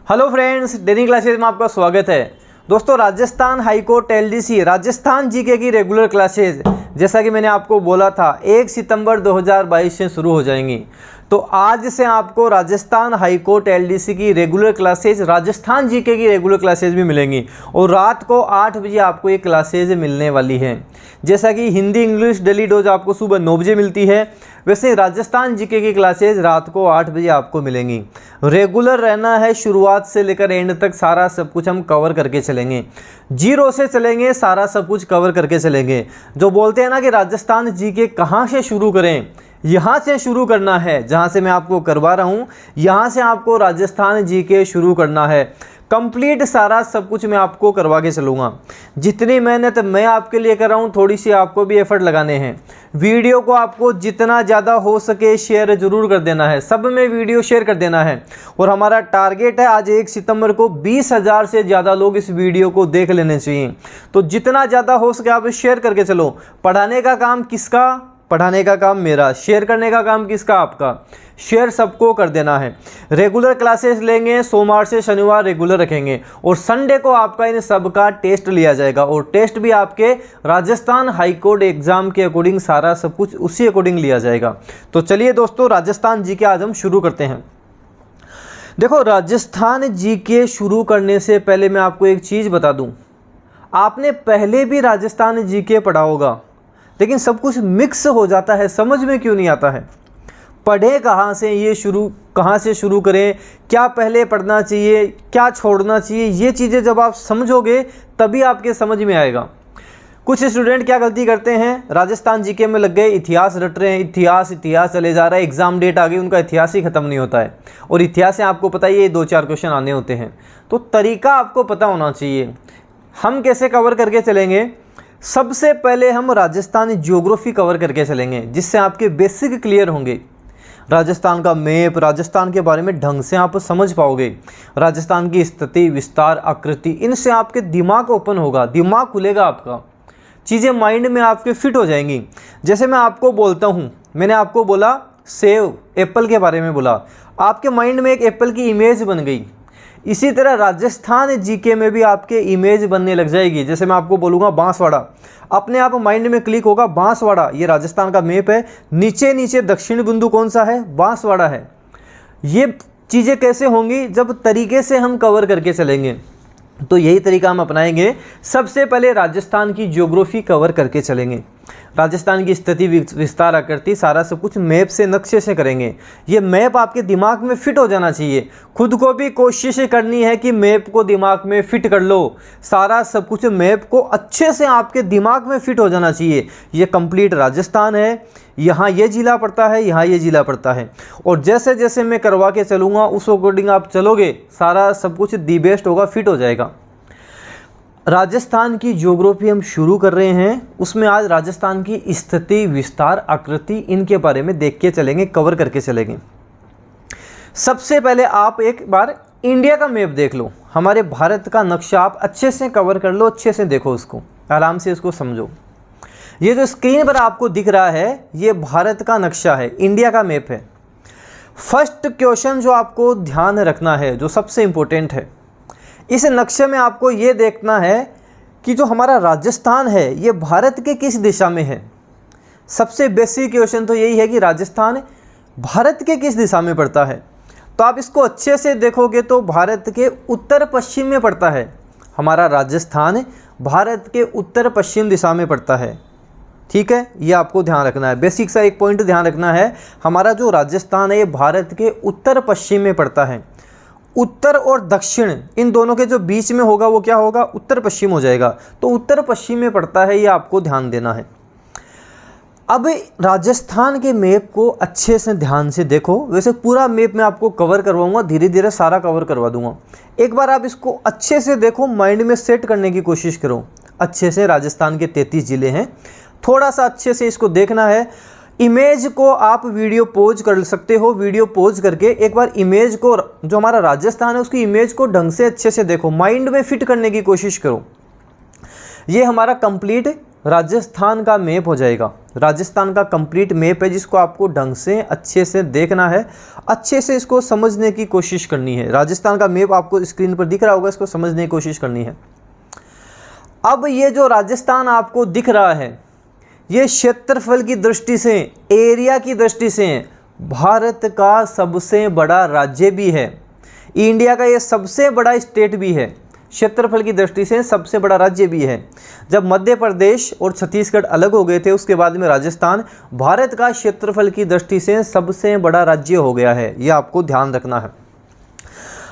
Hello friends, daily classes में आपका स्वागत है। दोस्तों, Rajasthan high court LDC Rajasthan GK की रेगुलर क्लासेज जैसा कि मैंने आपको बोला था 1 सितंबर 2022 से शुरू हो जाएंगी। तो आज से आपको राजस्थान हाईकोर्ट एलडीसी की रेगुलर क्लासेज, राजस्थान जीके की रेगुलर क्लासेज भी मिलेंगी और रात को 8 बजे आपको ये क्लासेज मिलने वाली हैं। जैसा कि हिंदी इंग्लिश डेली डोज आपको सुबह 9 बजे मिलती है, वैसे राजस्थान जीके की क्लासेज रात को 8 बजे आपको मिलेंगी। रेगुलर रहना है, शुरुआत से लेकर एंड तक सारा सब कुछ हम कवर करके चलेंगे, जीरो से चलेंगे, सारा सब कुछ कवर करके चलेंगे। जो बोलते हैं ना कि राजस्थान जीके कहाँ से शुरू करें, यहाँ से शुरू करना है। जहाँ से मैं आपको करवा रहा हूँ यहाँ से आपको राजस्थान जीके शुरू करना है। कंप्लीट सारा सब कुछ मैं आपको करवा के चलूँगा। जितनी मेहनत मैं आपके लिए कर रहा हूँ, थोड़ी सी आपको भी एफर्ट लगाने हैं। वीडियो को आपको जितना ज़्यादा हो सके शेयर ज़रूर कर देना है, सब में वीडियो शेयर कर देना है। और हमारा टारगेट है आज 1 सितंबर को 20,000 से ज़्यादा लोग इस वीडियो को देख लेने चाहिए। तो जितना ज़्यादा हो सके आप शेयर करके चलो। पढ़ाने का काम किसका? पढ़ाने का काम मेरा। शेयर करने का काम किसका? आपका। शेयर सबको कर देना है। रेगुलर क्लासेस लेंगे, सोमवार से शनिवार रेगुलर रखेंगे और संडे को आपका इन सब का टेस्ट लिया जाएगा। और टेस्ट भी आपके राजस्थान हाईकोर्ट एग्जाम के अकॉर्डिंग सारा सब कुछ उसी अकॉर्डिंग लिया जाएगा। तो चलिए दोस्तों, राजस्थान जीके आज हम शुरू करते हैं। देखो, राजस्थान जीके शुरू करने से पहले मैं आपको एक चीज़ बता दूं। आपने पहले भी राजस्थान जीके पढ़ा होगा, लेकिन सब कुछ मिक्स हो जाता है, समझ में क्यों नहीं आता है। पढ़े कहाँ से, ये कहाँ से शुरू करें, क्या पहले पढ़ना चाहिए, क्या छोड़ना चाहिए, ये चीज़ें जब आप समझोगे तभी आपके समझ में आएगा। कुछ स्टूडेंट क्या गलती करते हैं, राजस्थान जीके में लग गए, इतिहास रट रहे हैं, इतिहास चले जा रहा है, एग्जाम डेट आ गई, उनका इतिहास ही ख़त्म नहीं होता है। और इतिहास से आपको पता ही है 2-4 क्वेश्चन आने होते हैं। तो तरीका आपको पता होना चाहिए। हम कैसे कवर करके चलेंगे? सबसे पहले हम राजस्थान ज्योग्राफी कवर करके चलेंगे, जिससे आपके बेसिक क्लियर होंगे। राजस्थान का मैप, राजस्थान के बारे में ढंग से आप समझ पाओगे। राजस्थान की स्थिति, विस्तार, आकृति, इनसे आपके दिमाग ओपन होगा, दिमाग खुलेगा आपका, चीज़ें माइंड में आपके फिट हो जाएंगी। जैसे मैं आपको बोलता हूँ, मैंने आपको बोला सेव, एप्पल के बारे में बोला, आपके माइंड में एक एप्पल की इमेज बन गई। इसी तरह राजस्थान जीके में भी आपके इमेज बनने लग जाएगी। जैसे मैं आपको बोलूँगा बांसवाड़ा, अपने आप माइंड में क्लिक होगा बांसवाड़ा, ये राजस्थान का मैप है, नीचे नीचे दक्षिण बिंदु कौन सा है? बांसवाड़ा है। ये चीज़ें कैसे होंगी? जब तरीके से हम कवर करके चलेंगे। तो यही तरीका हम अपनाएंगे। सबसे पहले राजस्थान की ज्योग्राफी कवर करके चलेंगे। राजस्थान की स्थिति, विस्तार, आकृति, सारा सब कुछ मैप से, नक्शे से करेंगे। ये मैप आपके दिमाग में फिट हो जाना चाहिए। खुद को भी कोशिश करनी है कि मैप को दिमाग में फिट कर लो। सारा सब कुछ मैप को अच्छे से आपके दिमाग में फिट हो जाना चाहिए। ये कंप्लीट राजस्थान है, यहाँ ये जिला पड़ता है, यहाँ ये जिला पड़ता है। और जैसे जैसे मैं करवा के चलूँगा उस अकॉर्डिंग आप चलोगे, सारा सब कुछ दी बेस्ट होगा, फिट हो जाएगा। राजस्थान की ज्योग्राफी हम शुरू कर रहे हैं। उसमें आज राजस्थान की स्थिति, विस्तार, आकृति, इनके बारे में देख के चलेंगे, कवर करके चलेंगे। सबसे पहले आप एक बार इंडिया का मैप देख लो, हमारे भारत का नक्शा आप अच्छे से कवर कर लो, अच्छे से देखो, उसको आराम से इसको समझो। ये जो स्क्रीन पर आपको दिख रहा है, ये भारत का नक्शा है, इंडिया का मैप है। फर्स्ट क्वेश्चन जो आपको ध्यान रखना है, जो सबसे इंपॉर्टेंट है, इस नक्शे में आपको ये देखना है कि जो हमारा राजस्थान है ये भारत के किस दिशा में है। सबसे बेसिक क्वेश्चन तो यही है कि राजस्थान भारत के किस दिशा में पड़ता है। तो आप इसको अच्छे से देखोगे तो भारत के उत्तर पश्चिम में पड़ता है। हमारा राजस्थान भारत के उत्तर पश्चिम दिशा में पड़ता है। ठीक है, ये आपको ध्यान रखना है। बेसिक सा एक पॉइंट ध्यान रखना है, हमारा जो राजस्थान है ये भारत के उत्तर पश्चिम में पड़ता है। उत्तर और दक्षिण इन दोनों के जो बीच में होगा वो क्या होगा? उत्तर पश्चिम हो जाएगा। तो उत्तर पश्चिम में पड़ता है, ये आपको ध्यान देना है। अब राजस्थान के मैप को अच्छे से ध्यान से देखो। वैसे पूरा मैप मैं आपको कवर करवाऊंगा, धीरे धीरे सारा कवर करवा दूंगा। एक बार आप इसको अच्छे से देखो, माइंड में सेट करने की कोशिश करो अच्छे से। राजस्थान के 33 जिले हैं, थोड़ा सा अच्छे से इसको देखना है। इमेज को आप वीडियो पॉज कर सकते हो, वीडियो पॉज करके एक बार इमेज को, जो हमारा राजस्थान है उसकी इमेज को ढंग से अच्छे से देखो, माइंड में फिट करने की कोशिश करो। ये हमारा कंप्लीट राजस्थान का मैप हो जाएगा। राजस्थान का कंप्लीट मैप है जिसको आपको ढंग से अच्छे से देखना है, अच्छे से इसको समझने की कोशिश करनी है। राजस्थान का मैप आपको स्क्रीन पर दिख रहा होगा, इसको समझने की कोशिश करनी है। अब ये जो राजस्थान आपको दिख रहा है, ये क्षेत्रफल की दृष्टि से, एरिया की दृष्टि से भारत का सबसे बड़ा राज्य भी है, इंडिया का ये सबसे बड़ा स्टेट भी है, क्षेत्रफल की दृष्टि से सबसे बड़ा राज्य भी है। जब मध्य प्रदेश और छत्तीसगढ़ अलग हो गए थे उसके बाद में राजस्थान भारत का क्षेत्रफल की दृष्टि से सबसे बड़ा राज्य हो गया है, ये आपको ध्यान रखना है।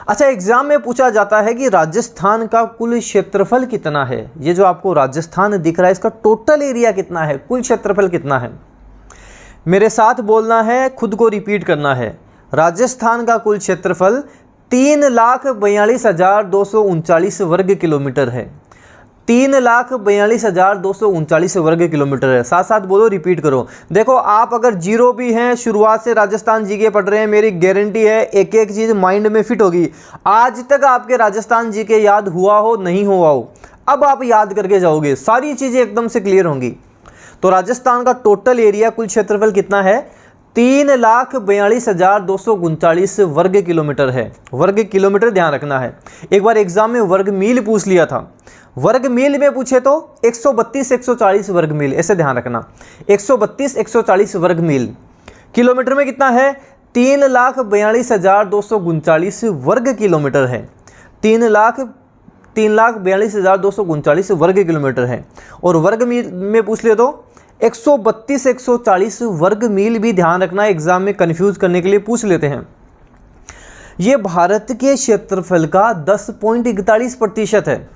अच्छा, एग्जाम में पूछा जाता है कि राजस्थान का कुल क्षेत्रफल कितना है। ये जो आपको राजस्थान दिख रहा है इसका टोटल एरिया कितना है, कुल क्षेत्रफल कितना है। मेरे साथ बोलना है, खुद को रिपीट करना है। राजस्थान का कुल क्षेत्रफल 3,42,239 वर्ग किलोमीटर है। 3,42,239 वर्ग किलोमीटर है। साथ साथ बोलो, रिपीट करो। देखो, आप अगर जीरो भी हैं, शुरुआत से राजस्थान जीके पढ़ रहे हैं, मेरी गारंटी है एक एक चीज़ माइंड में फिट होगी। आज तक आपके राजस्थान जीके याद हुआ हो नहीं हुआ हो, अब आप याद करके जाओगे, सारी चीज़ें एकदम से क्लियर होंगी। तो राजस्थान का टोटल एरिया, कुल क्षेत्रफल कितना है? 3,42,239 वर्ग किलोमीटर है। वर्ग किलोमीटर ध्यान रखना है। एक बार एग्जाम में वर्ग मील पूछ लिया था, वर्ग मील में पूछे तो 132-140 वर्ग मील, ऐसे ध्यान रखना। 132-140 वर्ग मील। किलोमीटर में कितना है? 3,42,239 वर्ग किलोमीटर है। 3,42,239 वर्ग किलोमीटर है। और वर्ग मील में पूछ ले तो 132-140 वर्ग मील भी ध्यान रखना, एग्जाम में कंफ्यूज करने के लिए पूछ लेते हैं। ये भारत के क्षेत्रफल का 10.41% है।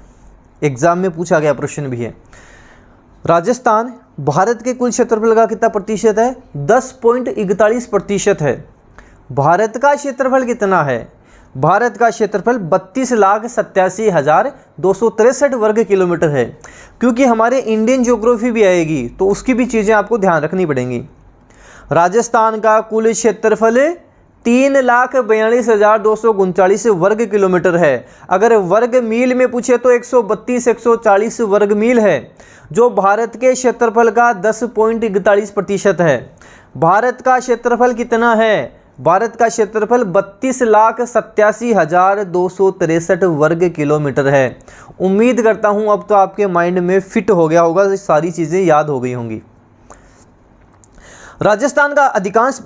एग्जाम में पूछा गया प्रश्न भी है। राजस्थान भारत के कुल क्षेत्रफल का कितना प्रतिशत है? 10.41% है। भारत का क्षेत्रफल कितना है? भारत का क्षेत्रफल 32,87,263 वर्ग किलोमीटर है। क्योंकि हमारे इंडियन ज्योग्राफी भी आएगी तो उसकी भी चीज़ें आपको ध्यान रखनी पड़ेंगी। राजस्थान का कुल क्षेत्रफल 3,42,239 वर्ग किलोमीटर है। अगर वर्ग मील में पूछे तो 132-140 वर्ग मील है, जो भारत के क्षेत्रफल का 10.41% है। भारत का क्षेत्रफल कितना है? भारत का क्षेत्रफल 32,87,263 वर्ग किलोमीटर है। उम्मीद करता हूं अब तो आपके माइंड में फिट हो गया होगा, सारी चीज़ें याद हो गई होंगी। राजस्थान का अधिकांश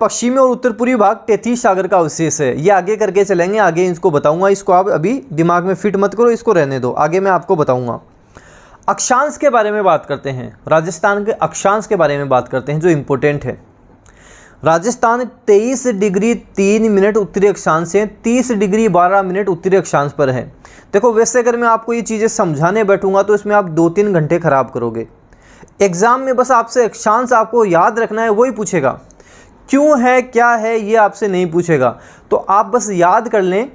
पश्चिमी और उत्तर पूर्वी भाग तैतीस सागर का अवशेष है। ये आगे करके चलेंगे, आगे इसको बताऊंगा। इसको आप अभी दिमाग में फिट मत करो, इसको रहने दो, आगे मैं आपको बताऊंगा। अक्षांश के बारे में बात करते हैं। राजस्थान के अक्षांश के बारे में बात करते हैं जो इम्पोर्टेंट है। राजस्थान 23 डिग्री 3 मिनट उत्तरी अक्षांश से 30 डिग्री 12 मिनट उत्तरी अक्षांश पर है। देखो, वैसे अगर मैं आपको ये चीज़ें समझाने बैठूंगा तो इसमें आप 2-3 घंटे खराब करोगे। एग्जाम में बस आपसे अक्षांश आपको याद रखना है, वही पूछेगा। क्यों है, क्या है, ये आपसे नहीं पूछेगा। तो आप बस याद कर लें,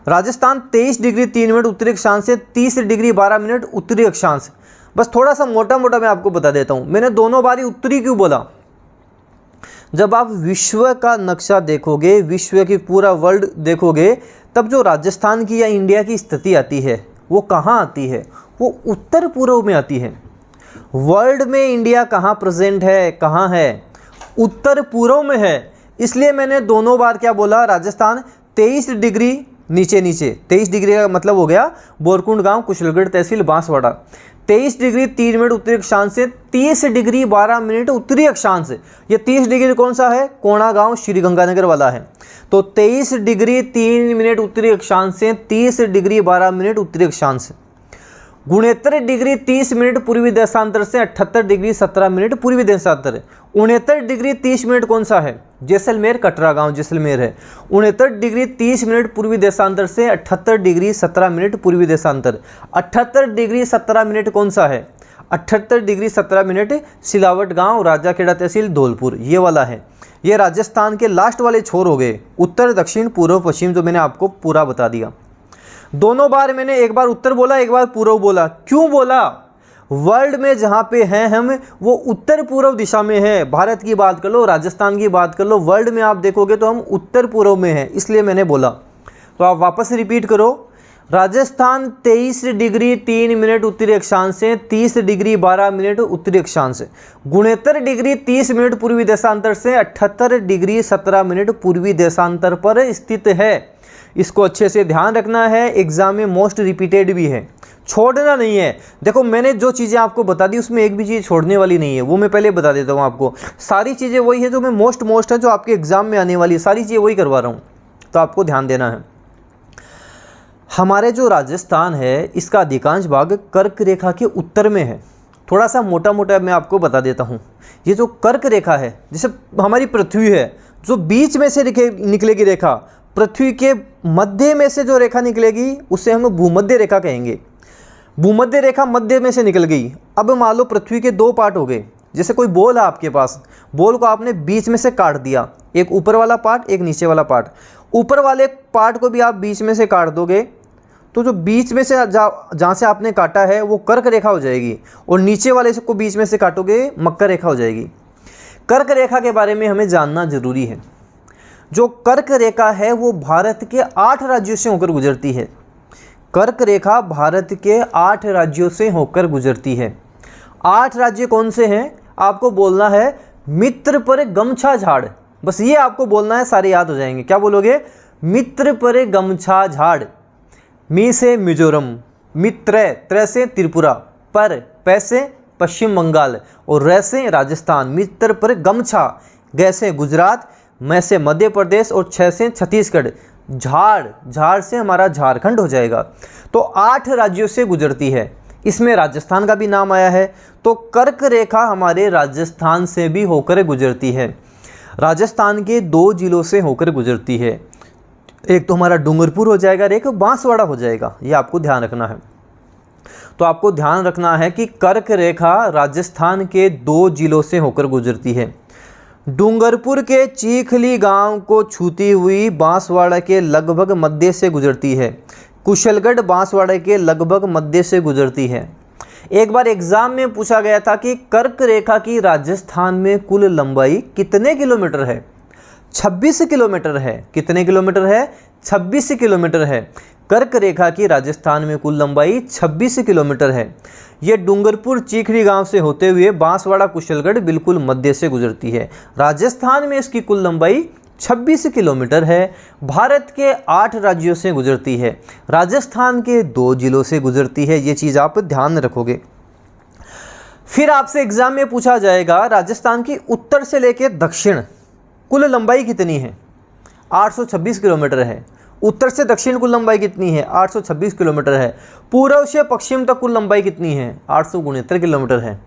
राजस्थान 23 डिग्री 3 मिनट उत्तरी अक्षांश से 30 डिग्री 12 मिनट उत्तरी अक्षांश। बस थोड़ा सा मोटा मोटा मैं आपको बता देता हूँ। मैंने दोनों बारी उत्तरी क्यों बोला? जब आप विश्व का नक्शा देखोगे, विश्व की पूरा वर्ल्ड देखोगे, तब जो राजस्थान की या इंडिया की स्थिति आती है वो कहाँ आती है? वो उत्तर पूर्व में आती है। वर्ल्ड में इंडिया कहाँ प्रेजेंट है, कहाँ है? उत्तर पूर्व में है। इसलिए मैंने दोनों बार क्या बोला? राजस्थान 23 डिग्री नीचे 23 डिग्री का मतलब हो गया बोरकुंड गांव, कुशलगढ़ तहसील, बांसवाड़ा। 23 डिग्री 3 मिनट उत्तरी अक्षांश से 30 डिग्री 12 मिनट उत्तरी अक्षांश। ये 30 डिग्री कौन सा है? कोणा गांव श्रीगंगानगर वाला है। तो 23 डिग्री 3 मिनट उत्तरी अक्षांश से 30 डिग्री 12 मिनट उत्तरी अक्षांश। 69 डिग्री 30 मिनट पूर्वी देशांतर से 78 डिग्री 17 मिनट पूर्वी देशांतर। 69 डिग्री 30 मिनट कौन सा है? जैसलमेर, कटरा गांव जैसलमेर है। 69 डिग्री 30 मिनट पूर्वी देशांतर से 78 डिग्री 17 मिनट पूर्वी देशांतर। 78 डिग्री 17 मिनट कौन सा है? 78 डिग्री 17 मिनट सिलावट गांव, राजाखेड़ा तहसील, धौलपुर, ये वाला है। ये राजस्थान के लास्ट वाले छोर हो गए, उत्तर, दक्षिण, पूर्व, पश्चिम, जो मैंने आपको पूरा बता दिया। दोनों बार मैंने एक बार उत्तर बोला, एक बार पूर्व बोला। क्यों बोला? वर्ल्ड में जहाँ पे हैं हम, वो उत्तर पूर्व दिशा में है। भारत की बात कर लो, राजस्थान की बात कर लो, वर्ल्ड में आप देखोगे तो हम उत्तर पूर्व में हैं, इसलिए मैंने बोला। तो आप वापस रिपीट करो। राजस्थान 23 डिग्री 3 मिनट उत्तरी अक्षांश से 30 डिग्री 12 मिनट उत्तरी अक्षांश से, 69 डिग्री 30 मिनट पूर्वी देशांतर से 78 डिग्री 17 मिनट पूर्वी देशांतर पर स्थित है। इसको अच्छे से ध्यान रखना है, एग्जाम में मोस्ट रिपीटेड भी है, छोड़ना नहीं है। देखो मैंने जो चीज़ें आपको बता दी उसमें एक भी चीज़ छोड़ने वाली नहीं है, वो मैं पहले बता देता हूँ आपको। सारी चीज़ें वही है जो मैं मोस्ट है, जो आपके एग्जाम में आने वाली है, सारी चीज़ें वही करवा रहा हूँ, तो आपको ध्यान देना है। हमारे जो राजस्थान है इसका अधिकांश भाग कर्क रेखा के उत्तर में है। थोड़ा सा मोटा मोटा मैं आपको बता देता हूँ। ये जो कर्क रेखा है, जैसे हमारी पृथ्वी है, जो बीच में से निकलेगी रेखा, पृथ्वी के मध्य में से जो रेखा निकलेगी उसे हम भूमध्य रेखा कहेंगे। भूमध्य रेखा मध्य में से निकल गई। अब मान लो पृथ्वी के दो पार्ट हो गए। जैसे कोई बॉल है आपके पास, बॉल को आपने बीच में से काट दिया, एक ऊपर वाला पार्ट एक नीचे वाला पार्ट। ऊपर वाले पार्ट को भी आप बीच में से काट दोगे तो जो बीच में से जहाँ से आपने काटा है वो कर्क रेखा हो जाएगी, और नीचे वाले को बीच में से काटोगे मकर रेखा हो जाएगी। कर्क रेखा के बारे में हमें जानना जरूरी है। जो कर्क रेखा है वो भारत के 8 राज्यों से होकर गुजरती है। कर्क रेखा भारत के 8 राज्यों से होकर गुजरती है। 8 राज्य कौन से हैं आपको बोलना है, मित्र पर गमछा झाड़, बस ये आपको बोलना है, सारे याद हो जाएंगे। क्या बोलोगे, मित्र पर गमछा झाड़। मी से मिजोरम, मित्र त्र से त्रिपुरा, पर पै से पश्चिम बंगाल और रै से राजस्थान। मित्र पर गमछा, गै से गुजरात, मैं से मध्य प्रदेश और 6 से छत्तीसगढ़। झाड़, झाड़ से हमारा झारखंड हो जाएगा। तो 8 राज्यों से गुजरती है, इसमें राजस्थान का भी नाम आया है। तो कर्क रेखा हमारे राजस्थान से भी होकर गुजरती है। राजस्थान के 2 जिलों से होकर गुजरती है, एक तो हमारा डूंगरपुर हो जाएगा और एक बांसवाड़ा हो जाएगा, ये आपको ध्यान रखना है। तो आपको ध्यान रखना है कि कर्क रेखा राजस्थान के 2 जिलों से होकर गुजरती है। डूंगरपुर के चीखली गांव को छूती हुई बांसवाड़ा के लगभग मध्य से गुजरती है। कुशलगढ़ बांसवाड़ा के लगभग मध्य से गुजरती है। एक बार एग्जाम में पूछा गया था कि कर्क रेखा की राजस्थान में कुल लंबाई कितने किलोमीटर है? 26 किलोमीटर है। कितने किलोमीटर है? 26 किलोमीटर है। कर्क रेखा की राजस्थान में कुल लंबाई 26 किलोमीटर है। ये डूंगरपुर चीखड़ी गांव से होते हुए बांसवाड़ा कुशलगढ़ बिल्कुल मध्य से गुजरती है। राजस्थान में इसकी कुल लंबाई 26 किलोमीटर है। भारत के 8 राज्यों से गुजरती है, राजस्थान के 2 जिलों से गुजरती है। ये चीज़ आप ध्यान रखोगे। फिर आपसे एग्जाम में पूछा जाएगा राजस्थान की उत्तर से लेकर दक्षिण कुल लंबाई कितनी है? 826 किलोमीटर है। उत्तर से दक्षिण कुल लंबाई कितनी है? 826 किलोमीटर है। पूर्व से पश्चिम तक कुल लंबाई कितनी है? 869 किलोमीटर है।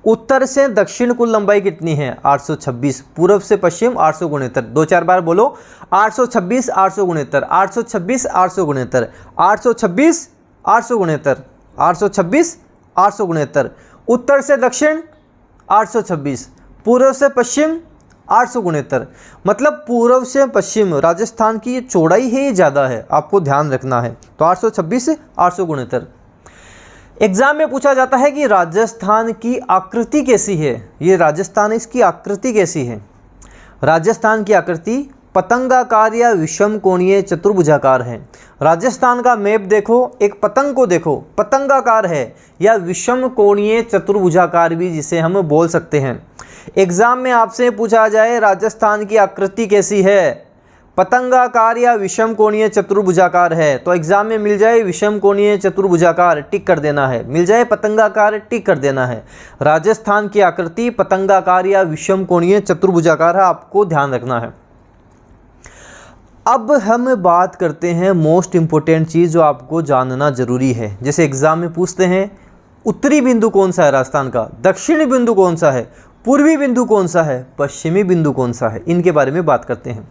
उत्तर से दक्षिण कुल लंबाई कितनी है? 826। पूर्व से पश्चिम 869। 2-4 बार बोलो, 826 869, 826 869, 826 869, 826 869। उत्तर से दक्षिण 826, पूर्व से पश्चिम 869। मतलब पूर्व से पश्चिम राजस्थान की ये चौड़ाई है, ये ज़्यादा है, आपको ध्यान रखना है। तो 826 869। एग्जाम में पूछा जाता है कि राजस्थान की आकृति कैसी है? ये राजस्थान, इसकी आकृति कैसी है? राजस्थान की आकृति पतंगाकार या विषम कोणीय चतुर्भुजाकार है। राजस्थान का मैप देखो, एक पतंग को देखो, पतंगाकार है या विषम कोणीय चतुर्भुजाकार भी जिसे हम बोल सकते हैं। एग्जाम में आपसे पूछा जाए राजस्थान की आकृति कैसी है, पतंगाकार या विषम कोणीय चतुर्भुजाकार है, तो एग्जाम में मिल जाए विषम कोणीय चतुर्भुजाकार, टिक कर देना है। मिल जाए पतंगाकार, टिक कर देना है। राजस्थान की आकृति पतंगाकार या विषम कोणीय चतुर्भुजाकार है, आपको ध्यान रखना है। अब हम बात करते हैं मोस्ट इंपोर्टेंट चीज़ जो आपको जानना जरूरी है। जैसे एग्जाम में पूछते हैं उत्तरी बिंदु कौन सा है राजस्थान का, दक्षिणी बिंदु कौन सा है, पूर्वी बिंदु कौन सा है, पश्चिमी बिंदु कौन सा है, इनके बारे में बात करते हैं।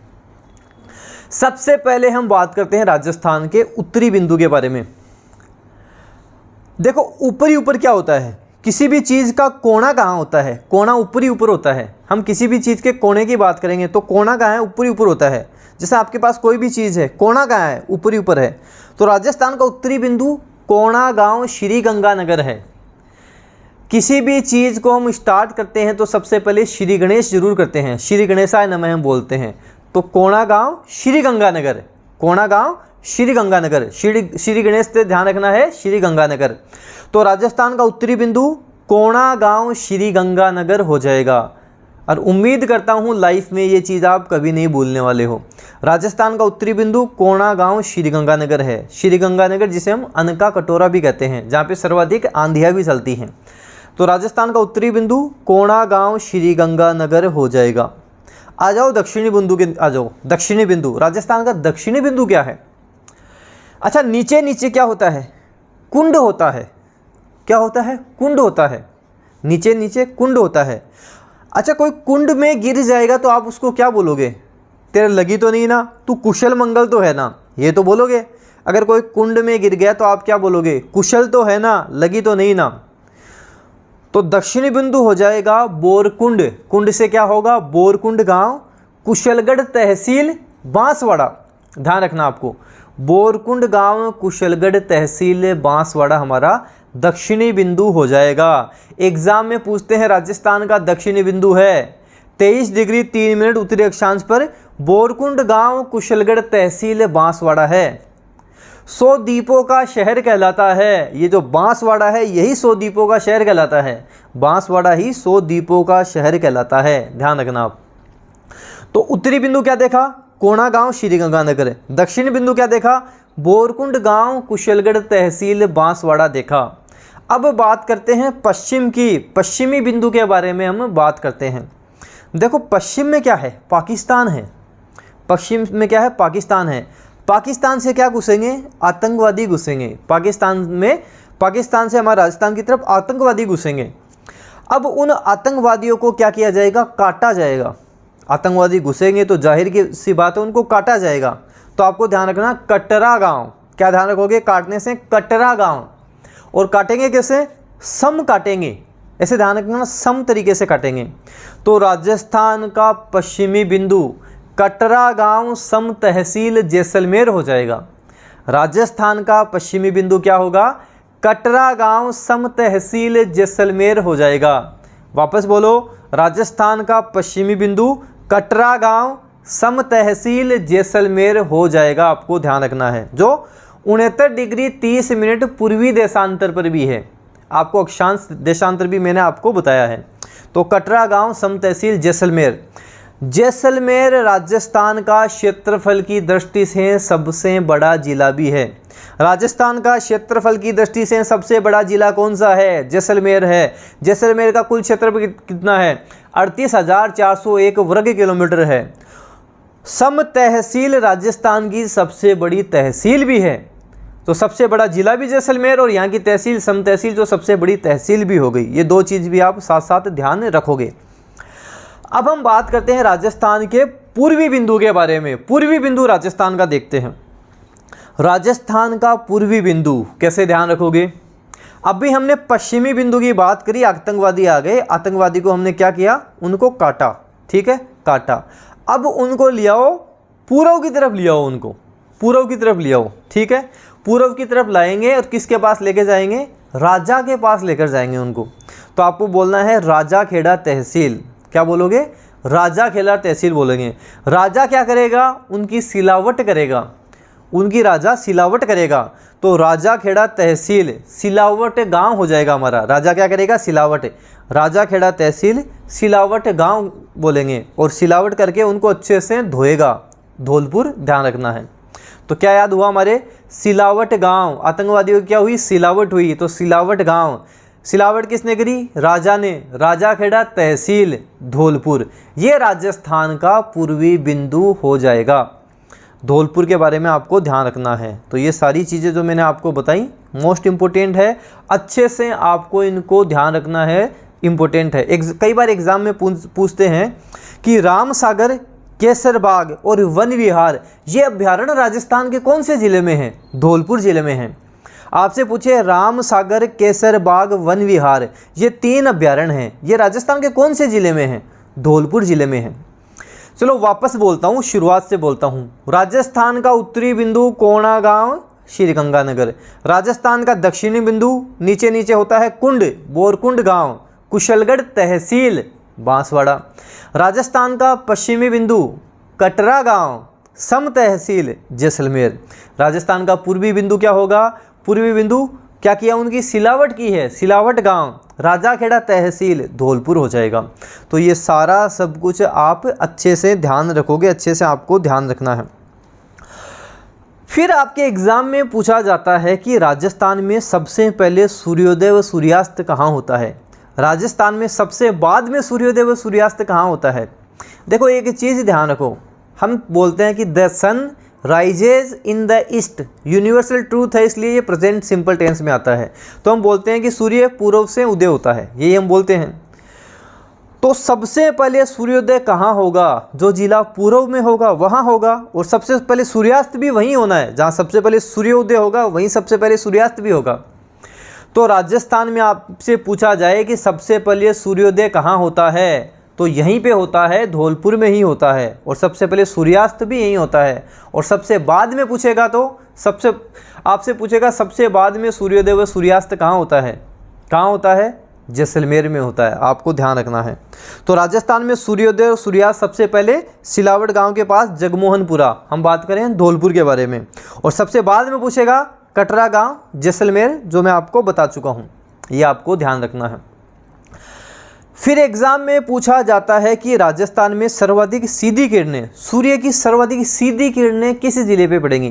सबसे पहले हम बात करते हैं राजस्थान के उत्तरी बिंदु के बारे में। देखो ऊपरी ऊपर क्या होता है, किसी भी चीज़ का कोना कहाँ होता है? कोना ऊपरी ऊपर होता है। हम किसी भी चीज़ के कोने की बात करेंगे तो कोना कहाँ है? ऊपरी ऊपर होता है। जैसे आपके पास कोई भी चीज़ है, कोना कहाँ है? ऊपरी ऊपर है। तो राजस्थान का उत्तरी बिंदु कोना गांव श्री गंगानगर है। किसी भी चीज़ को हम स्टार्ट करते हैं तो सबसे पहले श्री गणेश जरूर करते हैं, श्री गणेशाय नमः हम बोलते हैं। तो कोना गांव श्री गंगानगर, कोना गांव श्री गंगानगर, श्री गणेश से ध्यान रखना है, श्री गंगानगर। तो राजस्थान का उत्तरी बिंदु कोणा गांव श्री गंगानगर हो जाएगा। और उम्मीद करता हूँ लाइफ में ये चीज़ आप कभी नहीं भूलने वाले हो। राजस्थान का उत्तरी बिंदु कोणा गांव श्री गंगानगर है। श्री गंगानगर जिसे हम अन्न का कटोरा भी कहते हैं, जहाँ पे सर्वाधिक आंधियाँ भी चलती हैं। तो राजस्थान का उत्तरी बिंदु कोणा गांव श्री गंगानगर हो जाएगा। आ जाओ दक्षिणी बिंदु के, आ जाओ दक्षिणी बिंदु। राजस्थान का दक्षिणी बिंदु क्या है? अच्छा, नीचे नीचे क्या होता है? कुंड होता है। क्या होता है? कुंड होता है। नीचे नीचे कुंड होता है। अच्छा, कोई कुंड में गिर जाएगा तो आप उसको क्या बोलोगे? तेरे लगी तो नहीं ना, तू कुशल मंगल तो है ना, ये तो बोलोगे। अगर कोई कुंड में गिर गया तो आप क्या बोलोगे? कुशल तो है ना, लगी तो नहीं ना। तो दक्षिणी बिंदु हो जाएगा बोरकुंड। कुंड से क्या होगा? बोरकुंड गांव, कुशलगढ़ तहसील, बांसवाड़ा। ध्यान रखना आपको, बोरकुंड गांव, कुशलगढ़ तहसील, बांसवाड़ा हमारा दक्षिणी बिंदु हो जाएगा। एग्जाम में पूछते हैं राजस्थान का दक्षिणी बिंदु है 23 डिग्री 3 मिनट उत्तरी अक्षांश पर बोरकुंड गांव, कुशलगढ़ तहसील, बांसवाड़ा है। 100 द्वीपों का शहर कहलाता है। ये जो बांसवाड़ा है यही 100 द्वीपों का शहर कहलाता है। बांसवाड़ा ही 100 द्वीपों का शहर कहलाता है, ध्यान रखना आप। तो उत्तरी बिंदु क्या देखा? कोणा गांव श्री गंगानगर। दक्षिणी बिंदु क्या देखा? बोरकुंड गांव, कुशलगढ़ तहसील, बांसवाड़ा देखा। अब बात करते हैं पश्चिम की। पश्चिमी बिंदु के बारे में हम बात करते हैं। देखो पश्चिम में क्या है? पाकिस्तान है। पश्चिम में क्या है? पाकिस्तान है। पाकिस्तान से क्या घुसेंगे? आतंकवादी घुसेंगे। पाकिस्तान से हमारे राजस्थान की तरफ आतंकवादी घुसेंगे। अब उन आतंकवादियों को क्या किया जाएगा? काटा जाएगा। आतंकवादी घुसेंगे तो जाहिर की सी बात है उनको काटा जाएगा। तो आपको ध्यान रखना, कटरा गांव। क्या ध्यान रखोगे? काटने से कटरा गांव। और काटेंगे कैसे? सम काटेंगे। ऐसे ध्यान रखना, सम तरीके से काटेंगे। तो राजस्थान का पश्चिमी बिंदु कटरा गांव, सम तहसील, जैसलमेर हो जाएगा। राजस्थान का पश्चिमी बिंदु क्या होगा? कटरा गांव, सम तहसील, जैसलमेर हो जाएगा। वापस बोलो, राजस्थान का पश्चिमी बिंदु कटरा गांव, सम तहसील, जैसलमेर हो जाएगा। आपको ध्यान रखना है, जो 69 डिग्री 30 मिनट पूर्वी देशांतर पर भी है। आपको अक्षांश देशांतर भी मैंने आपको बताया है। तो कटरा गांव, सम तहसील, जैसलमेर। जैसलमेर राजस्थान का क्षेत्रफल की दृष्टि से सबसे बड़ा जिला भी है। राजस्थान का क्षेत्रफल की दृष्टि से सबसे बड़ा जिला कौन सा है? जैसलमेर है। जैसलमेर का कुल क्षेत्रफल कितना है? 38,401 वर्ग किलोमीटर है। सम तहसील राजस्थान की सबसे बड़ी तहसील भी है। तो सबसे बड़ा जिला भी जैसलमेर और यहाँ की तहसील सम तहसील जो सबसे बड़ी तहसील भी हो गई। ये दो चीज़ भी आप साथ साथ ध्यान रखोगे। अब हम बात करते हैं राजस्थान के पूर्वी बिंदु के बारे में। पूर्वी बिंदु राजस्थान का देखते हैं। राजस्थान का पूर्वी बिंदु कैसे ध्यान रखोगे? अभी हमने पश्चिमी बिंदु की बात करी, आतंकवादी आ गए, आतंकवादी को हमने क्या किया? उनको काटा। ठीक है, काटा। अब उनको ले आओ पूर्व की तरफ, ले आओ उनको पूर्व की तरफ ले आओ। ठीक है, पूर्व की तरफ लाएंगे और किसके पास लेके जाएंगे? राजा के पास लेकर जाएंगे उनको। तो आपको बोलना है राजा खेड़ा तहसील। क्या बोलोगे? राजा खेड़ा तहसील बोलेंगे। राजा क्या करेगा? उनकी सिलावट करेगा। उनकी राजा सिलावट करेगा। तो राजा खेड़ा तहसील, सिलावट गांव हो जाएगा हमारा। राजा क्या करेगा? सिलावट। राजा खेड़ा तहसील, सिलावट गांव बोलेंगे और सिलावट करके उनको अच्छे से धोएगा। धौलपुर ध्यान रखना है। तो क्या याद हुआ हमारे? सिलावट गांव। आतंकवादियों की क्या हुई? सिलावट हुई। तो सिलावट गांव। सिलावट किसने करी? राजा ने। राजा खेड़ा तहसील, धौलपुर। ये राजस्थान का पूर्वी बिंदु हो जाएगा। धौलपुर के बारे में आपको ध्यान रखना है। तो ये सारी चीज़ें जो मैंने आपको बताई मोस्ट इम्पोर्टेंट है, अच्छे से आपको इनको ध्यान रखना है, इम्पोर्टेंट है। कई बार एग्जाम में पूछते हैं कि रामसागर, केसरबाग और वन विहार ये अभ्यारण्य राजस्थान के कौन से ज़िले में हैं? धौलपुर ज़िले में हैं। आपसे पूछे रामसागर, केसरबाग, वन विहार ये 3 अभ्यारण्य हैं, ये राजस्थान के कौन से ज़िले में हैं? धौलपुर ज़िले में हैं। चलो वापस बोलता हूँ, शुरुआत से बोलता हूँ। राजस्थान का उत्तरी बिंदु कोणा गांव, श्री गंगानगर। राजस्थान का दक्षिणी बिंदु नीचे नीचे होता है कुंड, बोरकुंड गांव, कुशलगढ़ तहसील, बांसवाड़ा। राजस्थान का पश्चिमी बिंदु कटरा गांव, सम तहसील जैसलमेर। राजस्थान का पूर्वी बिंदु क्या होगा? पूर्वी बिंदु क्या किया उनकी? सिलावट की है, सिलावट गांव, राजाखेड़ा तहसील धौलपुर हो जाएगा। तो ये सारा सब कुछ आप अच्छे से ध्यान रखोगे, अच्छे से आपको ध्यान रखना है। फिर आपके एग्ज़ाम में पूछा जाता है कि राजस्थान में सबसे पहले सूर्योदय व सूर्यास्त कहाँ होता है? राजस्थान में सबसे बाद में सूर्योदय व सूर्यास्त कहाँ होता है? देखो एक चीज़ ध्यान रखो, हम बोलते हैं कि the sun rises in the east, universal truth है, इसलिए ये प्रेजेंट सिंपल टेंस में आता है। तो हम बोलते हैं कि सूर्य पूर्व से उदय होता है, यही हम बोलते हैं। तो सबसे पहले सूर्योदय कहाँ होगा? जो जिला पूर्व में होगा वहाँ होगा, और सबसे पहले सूर्यास्त भी वहीं होना है। जहाँ सबसे पहले सूर्योदय होगा वहीं सबसे पहले सूर्यास्त भी होगा। तो राजस्थान में आपसे पूछा जाए कि सबसे पहले सूर्योदय कहाँ होता है, तो यहीं पे होता है, धौलपुर में ही होता है, और सबसे पहले सूर्यास्त भी यहीं होता है। और सबसे बाद में पूछेगा तो आपसे पूछेगा सबसे बाद में सूर्योदय व सूर्यास्त कहाँ होता है? कहाँ होता है? जैसलमेर में होता है, आपको ध्यान रखना है। तो राजस्थान में सूर्योदय और सूर्यास्त सबसे पहले सिलावट गांव के पास जगमोहनपुरा, हम बात करें धौलपुर के बारे में, और सबसे बाद में पूछेगा कटरा गांव जैसलमेर, जो मैं आपको बता चुका हूं, ये आपको ध्यान रखना है। फिर एग्जाम में पूछा जाता है कि राजस्थान में सर्वाधिक सीधी किरणें, सूर्य की सर्वाधिक सीधी किरणें किस जिले पे पड़ेंगी?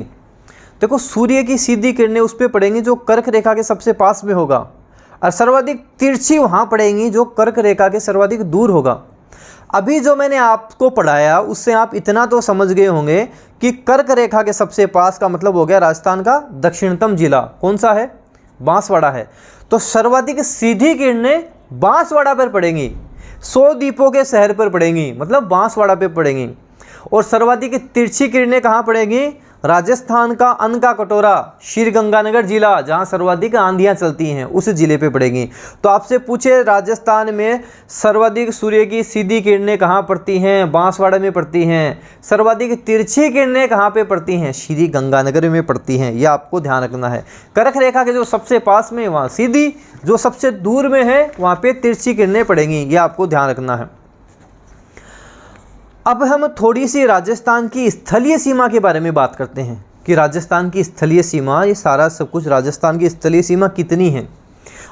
देखो सूर्य की सीधी किरणें उस पे पड़ेंगी जो कर्क रेखा के सबसे पास में होगा, और सर्वाधिक तिरछी वहाँ पड़ेंगी जो कर्क रेखा के सर्वाधिक दूर होगा। अभी जो मैंने आपको पढ़ाया उससे आप इतना तो समझ गए होंगे कि कर्क रेखा के सबसे पास का मतलब हो गया राजस्थान का दक्षिणतम जिला, कौन सा है? बांसवाड़ा है। तो सर्वाधिक सीधी किरणें बांसवाड़ा पर पड़ेंगी, 100 द्वीपों के शहर पर पड़ेंगी, मतलब बांसवाड़ा पे पड़ेंगी। और सर्वाधिक तिरछी किरणें कहाँ पड़ेंगी? राजस्थान का अन्न का कटोरा, श्रीगंगानगर जिला, जहाँ सर्वाधिक आंधियाँ चलती हैं, उस जिले पे पड़ेंगी। तो आपसे पूछे राजस्थान में सर्वाधिक सूर्य की सीधी किरणें कहाँ पड़ती हैं? बांसवाड़ा में पड़ती हैं। सर्वाधिक तिरछी किरणें कहाँ पे पड़ती हैं? श्रीगंगानगर में पड़ती हैं, ये आपको ध्यान रखना है। कर्क रेखा के जो सबसे पास में वहाँ सीधी, जो सबसे दूर में है वहाँ पे तिरछी किरणें पड़ेंगी, ये आपको ध्यान रखना है। अब हम थोड़ी सी राजस्थान की स्थलीय सीमा के बारे में बात करते हैं कि राजस्थान की स्थलीय सीमा, ये सारा सब कुछ राजस्थान की स्थलीय सीमा कितनी है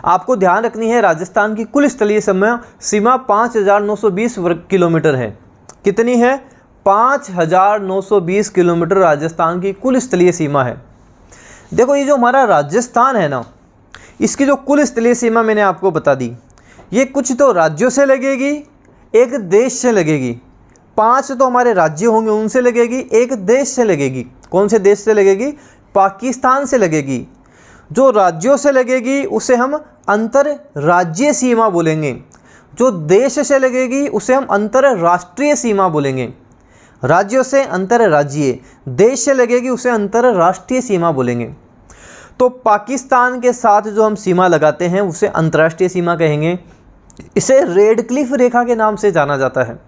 आपको ध्यान रखनी है। राजस्थान की कुल स्थलीय सीमा 5920 वर्ग किलोमीटर है। कितनी है? 5920 किलोमीटर राजस्थान की कुल स्थलीय सीमा है। देखो ये जो हमारा राजस्थान है ना, इसकी जो कुल स्थलीय सीमा मैंने आपको बता दी, ये कुछ तो राज्यों से लगेगी, एक देश से लगेगी। 5 तो हमारे राज्य होंगे उनसे लगेगी, एक देश से लगेगी। कौन से देश से लगेगी? पाकिस्तान से लगेगी। जो राज्यों से लगेगी उसे हम अंतरराज्यीय सीमा बोलेंगे, जो देश से लगेगी उसे हम अंतरराष्ट्रीय सीमा बोलेंगे। राज्यों से अंतरराज्यीय, देश से लगेगी उसे अंतरराष्ट्रीय सीमा बोलेंगे। तो पाकिस्तान के साथ जो हम सीमा लगाते हैं उसे अंतर्राष्ट्रीय सीमा कहेंगे। इसे रेड क्लिफ रेखा के नाम से जाना जाता है।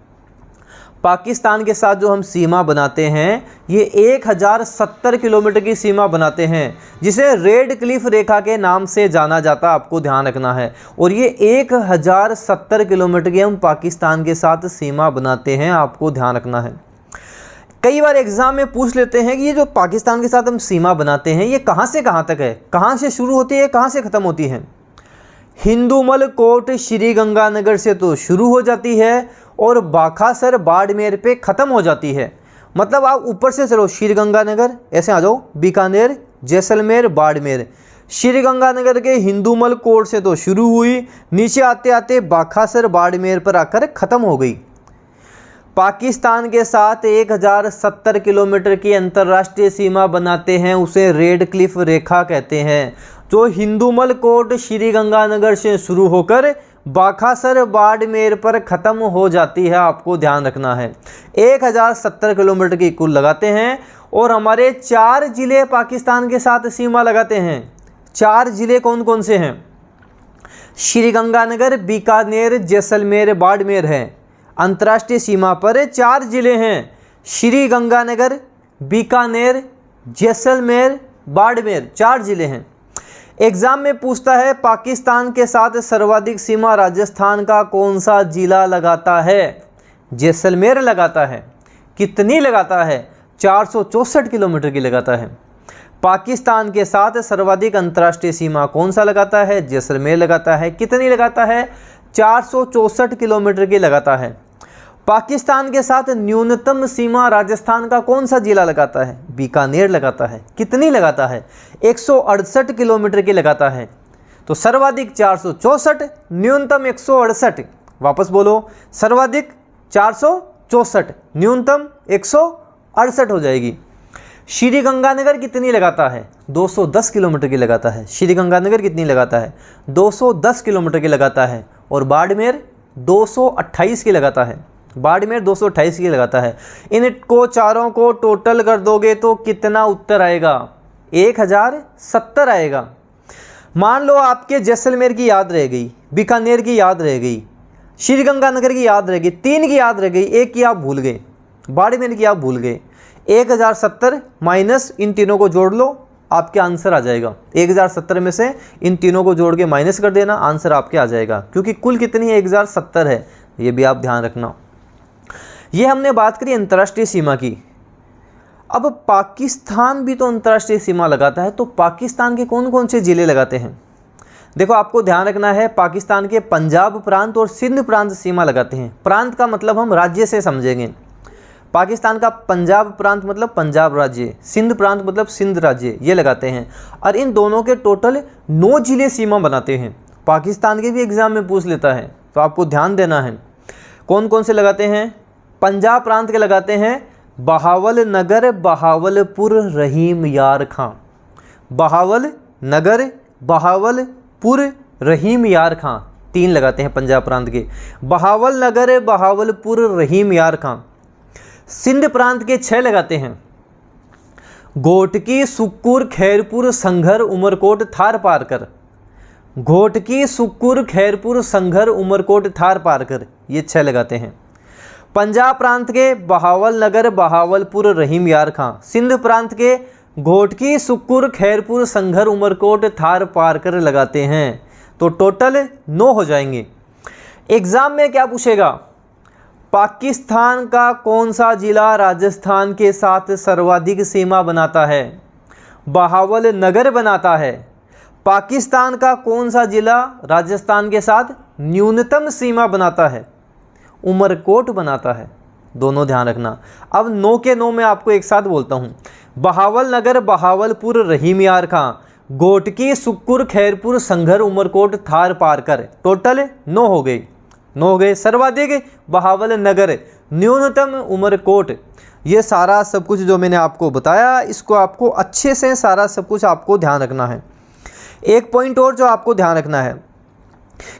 पाकिस्तान के साथ जो हम सीमा बनाते हैं ये 1070 किलोमीटर की सीमा बनाते हैं, जिसे रेड क्लिफ रेखा के नाम से जाना जाता है, आपको ध्यान रखना है। और ये 1070 किलोमीटर की हम पाकिस्तान के साथ सीमा बनाते हैं, आपको ध्यान रखना है। कई बार एग्जाम में पूछ लेते हैं कि ये जो पाकिस्तान के साथ हम सीमा बनाते हैं ये कहाँ से कहाँ तक है, कहाँ से शुरू होती है, कहाँ से ख़त्म होती है? हिंदूमल कोट श्रीगंगानगर से तो शुरू हो जाती है और बाखासर बाड़मेर पे ख़त्म हो जाती है। मतलब आप ऊपर से चलो, श्रीगंगानगर ऐसे आ जाओ, बीकानेर, जैसलमेर, बाड़मेर। श्रीगंगानगर के हिंदूमल कोट से तो शुरू हुई, नीचे आते आते बाखासर बाड़मेर पर आकर ख़त्म हो गई। पाकिस्तान के साथ 1070 किलोमीटर की अंतर्राष्ट्रीय सीमा बनाते हैं, उसे रेड क्लिफ रेखा कहते हैं, जो हिंदूमल कोट श्रीगंगानगर से शुरू होकर बाखासर बाड़मेर पर ख़त्म हो जाती है, आपको ध्यान रखना है। 1070 किलोमीटर की कुल लगाते हैं और हमारे 4 ज़िले पाकिस्तान के साथ सीमा लगाते हैं। 4 ज़िले कौन कौन से हैं? श्रीगंगानगर, बीकानेर, जैसलमेर, बाड़मेर हैं। अंतर्राष्ट्रीय सीमा पर 4 ज़िले हैं, श्रीगंगानगर, बीकानेर, जैसलमेर, बाड़मेर, 4 ज़िले हैं। एग्जाम में पूछता है पाकिस्तान के साथ सर्वाधिक सीमा राजस्थान का कौन सा जिला लगाता है? जैसलमेर लगाता है। कितनी लगाता है? 464 किलोमीटर की लगाता है। पाकिस्तान के साथ सर्वाधिक अंतर्राष्ट्रीय सीमा कौन सा लगाता है? जैसलमेर लगाता है। कितनी लगाता है? 464 किलोमीटर की लगाता है। पाकिस्तान के साथ न्यूनतम सीमा राजस्थान का कौन सा जिला लगाता है? बीकानेर लगाता है। कितनी लगाता है? 168 किलोमीटर की लगाता है। तो सर्वाधिक 464, न्यूनतम 168। वापस बोलो, सर्वाधिक 464, न्यूनतम 168 हो जाएगी। श्रीगंगानगर कितनी लगाता है? 210 किलोमीटर की लगाता है। श्रीगंगानगर कितनी लगाता है? 210 किलोमीटर की लगाता है। और बाड़मेर 228 की लगाता है। बाड़मेर 228 की लगाता है। इनको चारों को टोटल कर दोगे तो कितना उत्तर आएगा? 1070 आएगा। मान लो आपके जैसलमेर की याद रह गई, बीकानेर की याद रह गई, श्रीगंगानगर की याद रह गई, 3 की याद रह गई, 1 की आप भूल गए, बाड़मेर की आप भूल गए। 1070 माइनस इन तीनों को जोड़ लो, आपके आंसर आ जाएगा। 1070 में से इन तीनों को जोड़ के माइनस कर देना, आंसर आपके आ जाएगा। क्योंकि कुल कितनी है? 1070 है। ये भी आप ध्यान रखना। ये हमने बात करी अंतर्राष्ट्रीय सीमा की। अब पाकिस्तान भी तो अंतर्राष्ट्रीय सीमा लगाता है, तो पाकिस्तान के कौन कौन से ज़िले लगाते हैं? देखो, आपको ध्यान रखना है, पाकिस्तान के पंजाब प्रांत और सिंध प्रांत सीमा लगाते हैं। प्रांत का मतलब हम राज्य से समझेंगे। पाकिस्तान का पंजाब प्रांत मतलब पंजाब राज्य, सिंध प्रांत मतलब सिंध राज्य, ये लगाते हैं। और इन दोनों के टोटल 9 जिले सीमा बनाते हैं। पाकिस्तान के भी एग्जाम में पूछ लेता है, तो आपको ध्यान देना है। कौन कौन से लगाते हैं? पंजाब प्रांत के लगाते हैं बहावल नगर, बहावलपुर, रहीम यार खां। बहावल नगर, बहावलपुर, रहीम यार खां, 3 लगाते हैं पंजाब प्रांत के। बहावल नगर, बहावलपुर, रहीम यार खां। सिंध प्रांत के 6 लगाते हैं घोटकी, सुक्कुर, खैरपुर, संघर, उमरकोट, थार पारकर। घोटकी, सुक्कुर, खैरपुर, संघर, उमरकोट, थार पारकर, ये 6 लगाते हैं। पंजाब प्रांत के बहावल नगर, बहावलपुर, रहीम यार खां। सिंध प्रांत के घोटकी, सुक्कुर, खैरपुर, संघर, उमरकोट, थार पारकर लगाते हैं। तो टोटल 9 हो जाएंगे। एग्जाम में क्या पूछेगा? पाकिस्तान का कौन सा जिला राजस्थान के साथ सर्वाधिक सीमा बनाता है? बहावल नगर बनाता है। पाकिस्तान का कौन सा जिला राजस्थान के साथ न्यूनतम सीमा बनाता है? उमरकोट बनाता है। दोनों ध्यान रखना। अब 9 के 9 मैं आपको एक साथ बोलता हूँ। बहावल नगर, बहावलपुर, रहीम यार खां, घोटकी, सुक्कुर, खैरपुर, संघर, उमरकोट, थार पारकर, टोटल 9 हो गए। 9 हो गए। सर्वाधिक बहावल नगर, न्यूनतम उमरकोट। ये सारा सब कुछ जो मैंने आपको बताया, इसको आपको अच्छे से सारा सब कुछ आपको ध्यान रखना है। एक पॉइंट और जो आपको ध्यान रखना है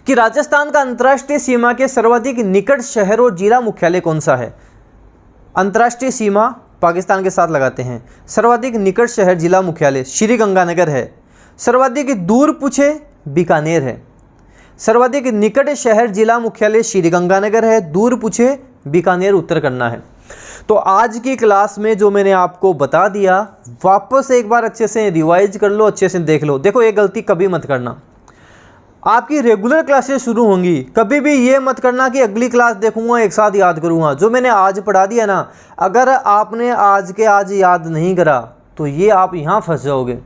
कि राजस्थान का अंतर्राष्ट्रीय सीमा के सर्वाधिक निकट शहर और जिला मुख्यालय कौन सा है? अंतर्राष्ट्रीय सीमा पाकिस्तान के साथ लगाते हैं। सर्वाधिक निकट शहर जिला मुख्यालय श्रीगंगानगर है। सर्वाधिक दूर पूछे बीकानेर है। सर्वाधिक निकट शहर जिला मुख्यालय श्रीगंगानगर है, दूर पूछे बीकानेर उत्तर करना है। तो आज की क्लास में जो मैंने आपको बता दिया, वापस एक बार अच्छे से रिवाइज कर लो, अच्छे से देख लो। देखो, ये गलती कभी मत करना। आपकी रेगुलर क्लासेस शुरू होंगी, कभी भी ये मत करना कि अगली क्लास देखूंगा एक साथ याद करूंगा। जो मैंने आज पढ़ा दिया ना, अगर आपने आज के आज याद नहीं करा तो ये आप यहाँ फंस जाओगे।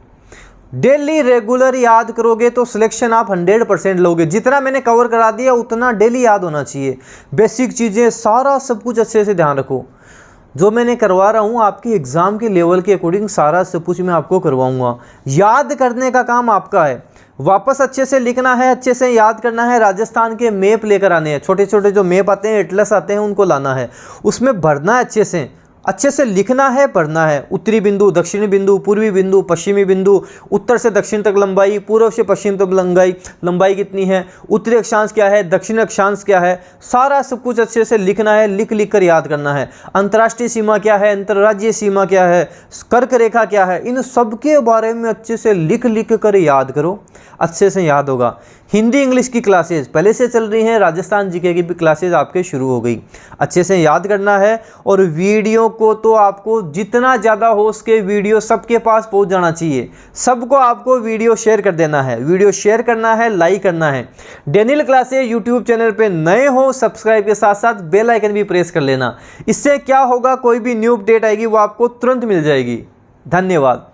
डेली रेगुलर याद करोगे तो सिलेक्शन आप 100% लोगे। जितना मैंने कवर करा दिया उतना डेली याद होना चाहिए। बेसिक चीज़ें सारा सब कुछ अच्छे से ध्यान रखो। जो मैंने करवा रहा हूँ आपके एग्ज़ाम के लेवल के अकॉर्डिंग सारा सब कुछ मैं आपको करवाऊँगा। याद करने का काम आपका है। वापस अच्छे से लिखना है, अच्छे से याद करना है। राजस्थान के मैप लेकर आने हैं, छोटे छोटे जो मैप आते हैं, एटलस आते हैं, उनको लाना है। उसमें भरना है, अच्छे से लिखना है, पढ़ना है। उत्तरी बिंदु, दक्षिणी बिंदु, पूर्वी बिंदु, पश्चिमी बिंदु, उत्तर से दक्षिण तक लंबाई, पूर्व से पश्चिम तक लंबाई कितनी है, उत्तरी अक्षांश क्या है, दक्षिण अक्षांश क्या है, सारा सब कुछ अच्छे से लिखना है, लिख कर याद करना है। अंतर्राष्ट्रीय सीमा क्या है, अंतर्राज्यीय सीमा क्या है, कर्क रेखा क्या है, इन सब के बारे में अच्छे से लिख कर याद करो, अच्छे से याद होगा। हिंदी इंग्लिश की क्लासेस पहले से चल रही हैं, राजस्थान जीके की भी क्लासेस आपके शुरू हो गई। अच्छे से याद करना है और वीडियो को तो आपको जितना ज़्यादा हो सके वीडियो सबके पास पहुंच जाना चाहिए। सबको आपको वीडियो शेयर कर देना है, वीडियो शेयर करना है, लाइक करना है। डेनियल क्लासेस यूट्यूब चैनल पे नए हो सब्सक्राइब के साथ साथ बेल आइकन भी प्रेस कर लेना। इससे क्या होगा, कोई भी न्यू अपडेट आएगी वो आपको तुरंत मिल जाएगी। धन्यवाद।